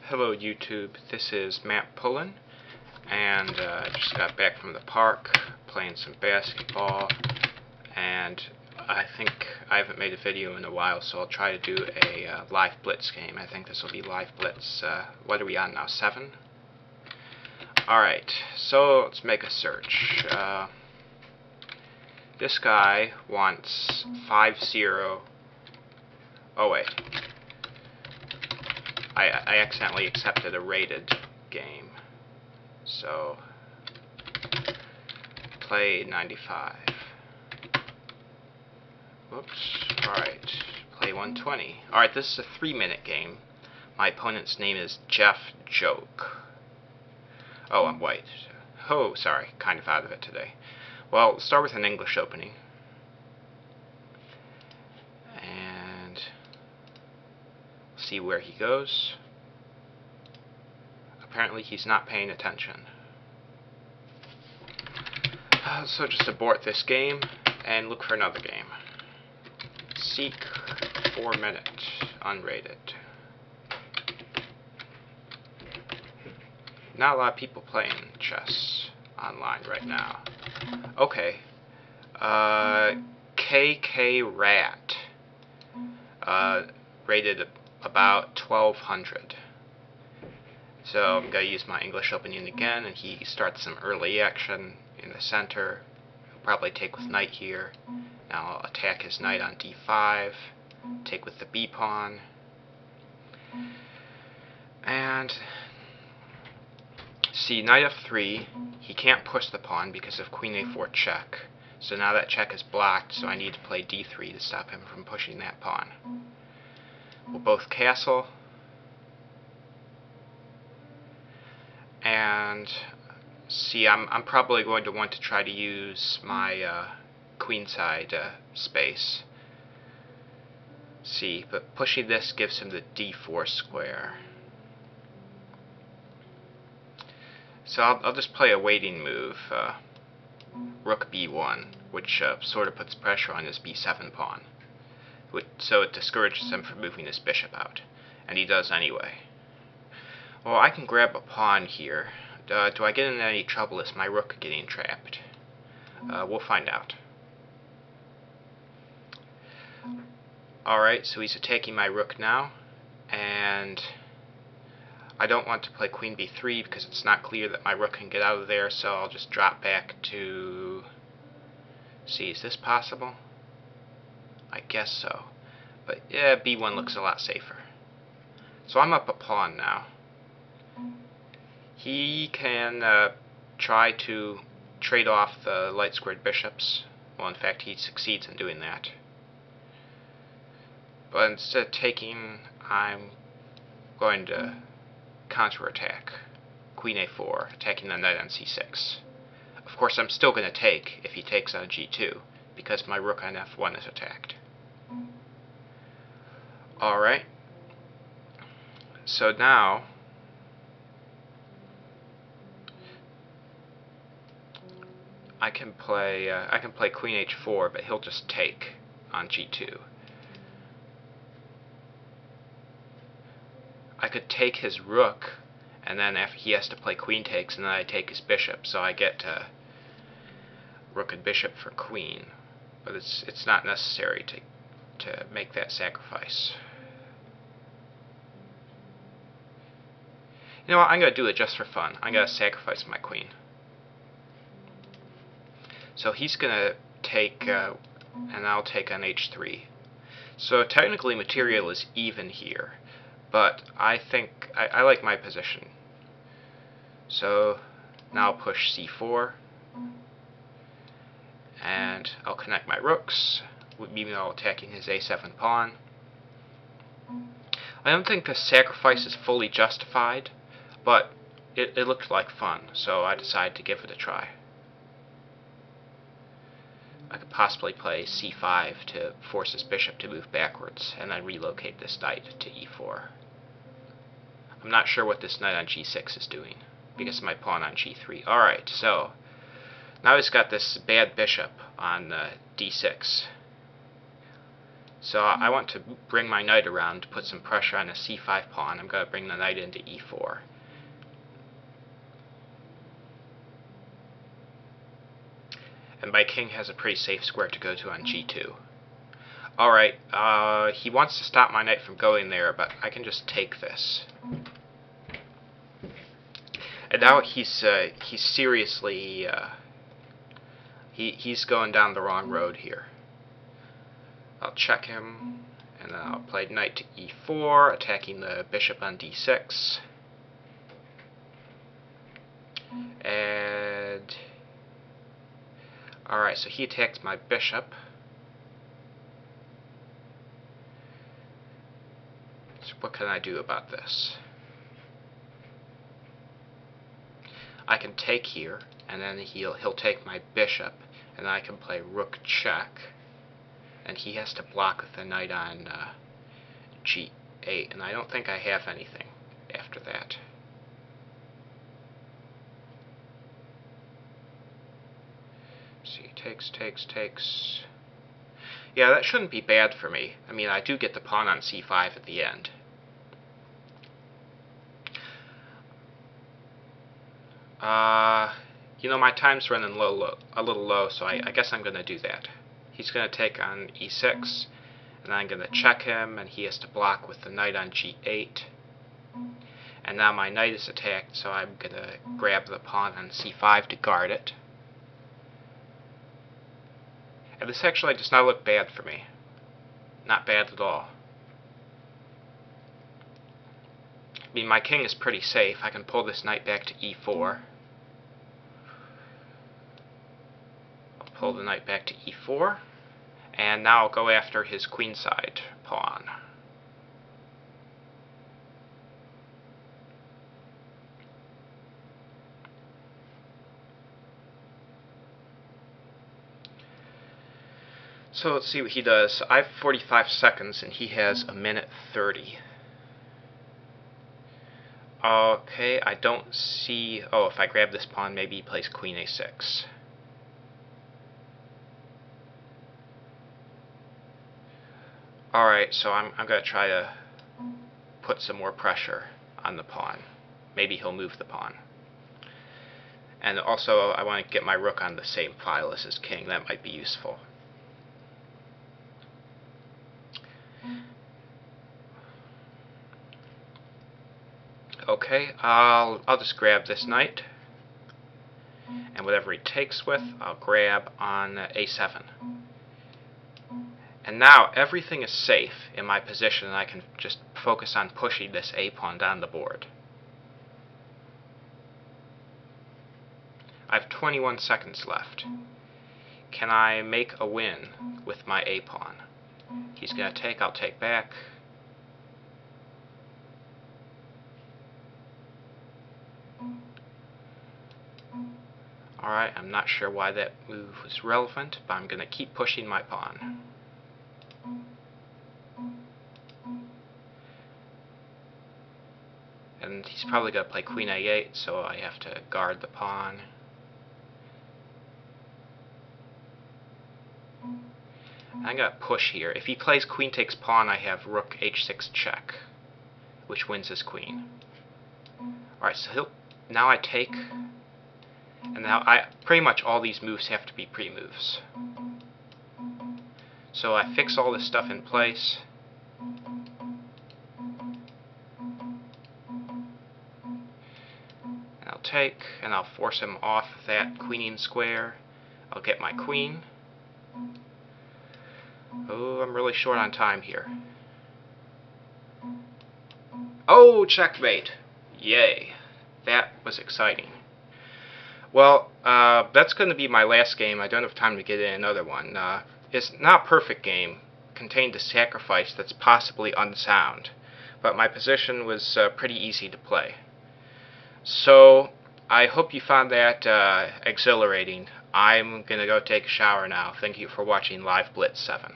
Hello YouTube, this is Matt Pullen, and I just got back from the park playing some basketball, and I think I haven't made a video in a while, so I'll try to do a live Blitz game. I think this will be live Blitz. What are we on now, 7? Alright, so let's make a search. This guy wants 5-0. Oh wait. I accidentally accepted a rated game. So, play 95. Whoops. Alright. Play 120. Alright, this is a 3-minute game. My opponent's name is Jeff Joke. Oh, I'm white. Oh, sorry. Kind of out of it today. Well, let's start with an English opening. See where he goes. Apparently he's not paying attention. So just abort this game and look for another game. Seek 4-minute unrated. Not a lot of people playing chess online right now. Okay. KK Rat. Rated about 1200. So I'm going to use my English opening again, and he starts some early action in the center. He'll probably take with knight here. Now I'll attack his knight on d5, take with the b pawn, and see, knight f3, he can't push the pawn because of queen a4 check. So now that check is blocked, so I need to play d3 to stop him from pushing that pawn. We'll both castle, and see, I'm probably going to want to try to use my queenside space. See, but pushing this gives him the d4 square. So I'll just play a waiting move, rook b1, which sort of puts pressure on his b7 pawn. So it discourages him from moving his bishop out. And he does anyway. Well, I can grab a pawn here. Do I get in any trouble? Is my rook getting trapped? We'll find out. Alright, so he's attacking my rook now. And I don't want to play queen b3 because it's not clear that my rook can get out of there, so I'll just drop back to... See, is this possible? I guess so. But yeah, b1 looks a lot safer. So I'm up a pawn now. He can try to trade off the light squared bishops. Well, in fact, he succeeds in doing that. But instead of taking, I'm going to counterattack. Queen a4, attacking the knight on c6. Of course, I'm still going to take if he takes on g2, because my rook on f1 is attacked. Alright, so now I can play queen h4, but he'll just take on g2. I could take his rook, and then after he has to play queen takes, and then I take his bishop, so I get rook and bishop for queen. But it's not necessary to make that sacrifice. You know what, I'm going to do it just for fun. I'm going to sacrifice my queen. So he's going to take, and I'll take on h3. So technically material is even here, but I think, I like my position. So now I'll push c4, and I'll connect my rooks, even though attacking his a7 pawn. I don't think the sacrifice is fully justified, but it looked like fun, so I decided to give it a try. I could possibly play c5 to force his bishop to move backwards, and then relocate this knight to e4. I'm not sure what this knight on g6 is doing, because of my pawn on g3. Alright, so now he's got this bad bishop on d6. So I want to bring my knight around to put some pressure on the c5 pawn. I'm going to bring the knight into e4. And my king has a pretty safe square to go to on g2. Alright, he wants to stop my knight from going there, but I can just take this. And now he's seriously, he's going down the wrong road here. I'll check him, and then I'll play knight to e4, attacking the bishop on d6. And alright, so he attacked my bishop. So what can I do about this? I can take here, and then he'll take my bishop, and then I can play rook check, and he has to block with the knight on g8, and I don't think I have anything after that. See, takes. Yeah, that shouldn't be bad for me. I mean, I do get the pawn on c5 at the end. You know, my time's running a little low, so I guess I'm going to do that. He's going to take on e6, and I'm going to check him, and he has to block with the knight on g8. And now my knight is attacked, so I'm going to grab the pawn on c5 to guard it. And this actually does not look bad for me. Not bad at all. I mean, my king is pretty safe. I can pull this knight back to e4. I'll pull the knight back to e4. And now I'll go after his queenside pawn. So let's see what he does. I have 45 seconds and he has a minute 30. Okay, I don't see... Oh, if I grab this pawn, maybe he plays queen a6. Alright, so I'm going to try to put some more pressure on the pawn. Maybe he'll move the pawn. And also, I want to get my rook on the same file as his king. That might be useful. Okay, I'll just grab this knight, and whatever he takes with, I'll grab on a7. And now everything is safe in my position, and I can just focus on pushing this a-pawn down the board. I have 21 seconds left. Can I make a win with my a-pawn? He's going to take, I'll take back. Alright, I'm not sure why that move was relevant, but I'm going to keep pushing my pawn. And he's probably going to play queen a8, so I have to guard the pawn. I'm going to push here. If he plays queen takes pawn, I have rook h6 check, which wins his queen. Alright, so now I take... And now pretty much all these moves have to be pre-moves. So I fix all this stuff in place. And I'll take, and I'll force him off that queening square. I'll get my queen. Oh, I'm really short on time here. Oh, checkmate! Yay. That was exciting. Well, that's going to be my last game. I don't have time to get in another one. It's not a perfect game. Contained a sacrifice that's possibly unsound. But my position was pretty easy to play. So, I hope you found that exhilarating. I'm going to go take a shower now. Thank you for watching Live Blitz 7.